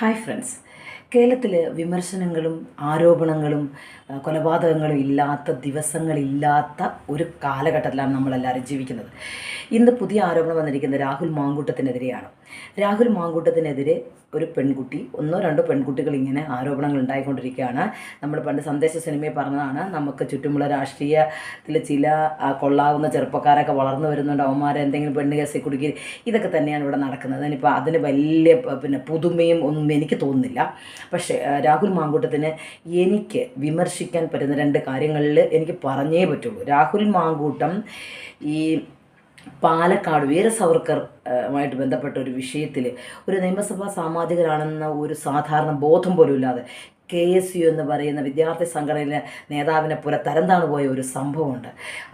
Hi friends, കേരളത്തിൽ വിമർശനങ്ങളും ആരോപണങ്ങളും കൊലപാതകങ്ങളും ഇല്ലാത്ത ദിവസങ്ങളില്ലാത്ത ഒരു കാലഘട്ടത്തിലാണ് നമ്മളെല്ലാവരും ജീവിക്കുന്നത്. ഇന്ന് പുതിയ ആരോപണം വന്നിരിക്കുന്നത് രാഹുൽ മാങ്കൂട്ടത്തിനെതിരെയാണ്. രാഹുൽ മാങ്കൂട്ടത്തിനെതിരെ ഒരു പെൺകുട്ടി, ഒന്നോ രണ്ടോ പെൺകുട്ടികൾ ഇങ്ങനെ ആരോപണങ്ങൾ ഉണ്ടായിക്കൊണ്ടിരിക്കുകയാണ്. നമ്മൾ പണ്ട് സന്ദേശ സിനിമയിൽ പറഞ്ഞതാണ്, നമുക്ക് ചുറ്റുമുള്ള രാഷ്ട്രീയത്തിൽ ചില കൊള്ളാവുന്ന ചെറുപ്പക്കാരൊക്കെ വളർന്നു വരുന്നുണ്ട്, അവന്മാരെ എന്തെങ്കിലും പെണ്ണ് കേസിൽ കുടുക്കി, ഇതൊക്കെ തന്നെയാണ് ഇവിടെ നടക്കുന്നത്. ഇനിയിപ്പോൾ അതിന് വലിയ പുതുമയും ഒന്നും എനിക്ക് തോന്നുന്നില്ല. പക്ഷേ രാഹുൽ മാങ്കൂട്ടത്തിന് എനിക്ക് വിമർശിക്കാൻ പറ്റുന്ന രണ്ട് കാര്യങ്ങളിൽ എനിക്ക് പറഞ്ഞേ പറ്റുള്ളൂ. രാഹുൽ മാങ്കൂട്ടം ഈ പാലക്കാട് വീര സവർക്കറുമായിട്ട് ബന്ധപ്പെട്ട ഒരു വിഷയത്തിൽ ഒരു നിയമസഭാ സാമാജികരാണെന്ന ഒരു സാധാരണ ബോധം പോലും ഇല്ലാതെ KSU എന്ന് പറയുന്ന വിദ്യാർത്ഥി സംഘടനയിലെ നേതാവിനെ പോലെ തരംതാണു പോയ ഒരു സംഭവമുണ്ട്.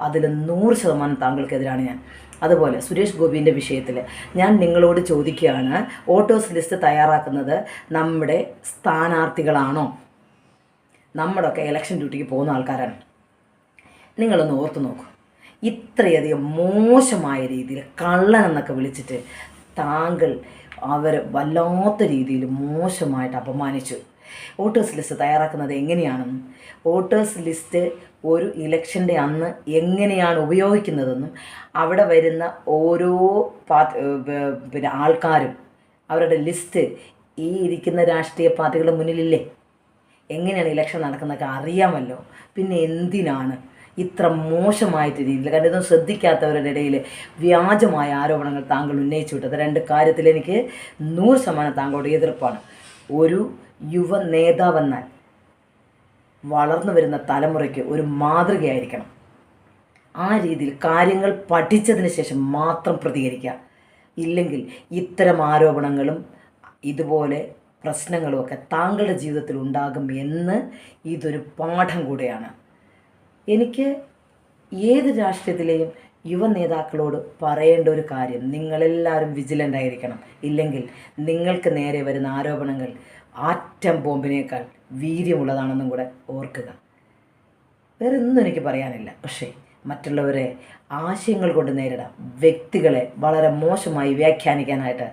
അതിൽ 100% താങ്കൾക്കെതിരാണ് ഞാൻ. അതുപോലെ സുരേഷ് ഗോപിൻ്റെ വിഷയത്തിൽ ഞാൻ നിങ്ങളോട് ചോദിക്കുകയാണ്, വോട്ടേഴ്സ് ലിസ്റ്റ് തയ്യാറാക്കുന്നത് നമ്മുടെ സ്ഥാനാർത്ഥികളാണോ? നമ്മുടെയൊക്കെ ഇലക്ഷൻ ഡ്യൂട്ടിക്ക് പോകുന്ന ആൾക്കാരാണ്. നിങ്ങളൊന്ന് ഓർത്ത് നോക്കൂ. ഇത്രയധികം മോശമായ രീതിയിൽ കള്ളൻ എന്നൊക്കെ വിളിച്ചിട്ട് താങ്കൾ അവരെ വല്ലാത്ത രീതിയിൽ മോശമായിട്ട് അപമാനിച്ചു. വോട്ടേഴ്സ് ലിസ്റ്റ് തയ്യാറാക്കുന്നത് എങ്ങനെയാണെന്നും വോട്ടേഴ്സ് ലിസ്റ്റ് ഒരു ഇലക്ഷൻ്റെ അന്ന് എങ്ങനെയാണ് ഉപയോഗിക്കുന്നതെന്നും അവിടെ വരുന്ന ഓരോ ആൾക്കാരും അവരുടെ ലിസ്റ്റ് ഈ ഇരിക്കുന്ന രാഷ്ട്രീയ പാർട്ടികളുടെ മുന്നിലില്ലേ? എങ്ങനെയാണ് ഇലക്ഷൻ നടക്കുന്നതൊക്കെ അറിയാമല്ലോ. പിന്നെ എന്തിനാണ് ഇത്ര മോശമായിട്ട് രീതിയിൽ? കാരണം ഇതൊന്നും ശ്രദ്ധിക്കാത്തവരുടെ ഇടയിൽ വ്യാജമായ ആരോപണങ്ങൾ താങ്കൾ ഉന്നയിച്ചു വിട്ടത് രണ്ട് കാര്യത്തിൽ എനിക്ക് 100% താങ്കളോട് എതിർപ്പാണ്. ഒരു യുവ നേതാവെന്നാൽ വളർന്നു വരുന്ന തലമുറയ്ക്ക് ഒരു മാതൃകയായിരിക്കണം. ആ രീതിയിൽ കാര്യങ്ങൾ പഠിച്ചതിന് ശേഷം മാത്രം പ്രതികരിക്കുക. ഇല്ലെങ്കിൽ ഇത്തരം ആരോപണങ്ങളും ഇതുപോലെ പ്രശ്നങ്ങളുമൊക്കെ താങ്കളുടെ ജീവിതത്തിൽ ഉണ്ടാകും എന്ന് ഇതൊരു പാഠം കൂടെയാണ്. എനിക്ക് ഏത് രാഷ്ട്രീയത്തിലെയും യുവ നേതാക്കളോട് പറയേണ്ട ഒരു കാര്യം, നിങ്ങളെല്ലാവരും വിജിലൻ്റ് ആയിരിക്കണം. ഇല്ലെങ്കിൽ നിങ്ങൾക്ക് നേരെ വരുന്ന ആരോപണങ്ങൾ ആറ്റം ബോംബിനേക്കാൾ വീര്യമുള്ളതാണെന്നും കൂടെ ഓർക്കുക. വേറെ ഒന്നും എനിക്ക് പറയാനില്ല. പക്ഷേ മറ്റുള്ളവരെ ആശയങ്ങൾ കൊണ്ട് നേരിടാം, വ്യക്തികളെ വളരെ മോശമായി വ്യാഖ്യാനിക്കാനായിട്ട്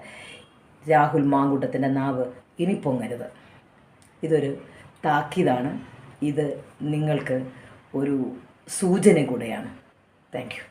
രാഹുൽ മാങ്കൂട്ടത്തിൻ്റെ നാവ് ഇനി പൊങ്ങരുത്. ഇതൊരു താക്കീതാണ്. ഇത് നിങ്ങൾക്ക് ഒരു സൂചന കൂടെയാണ്. Thank you.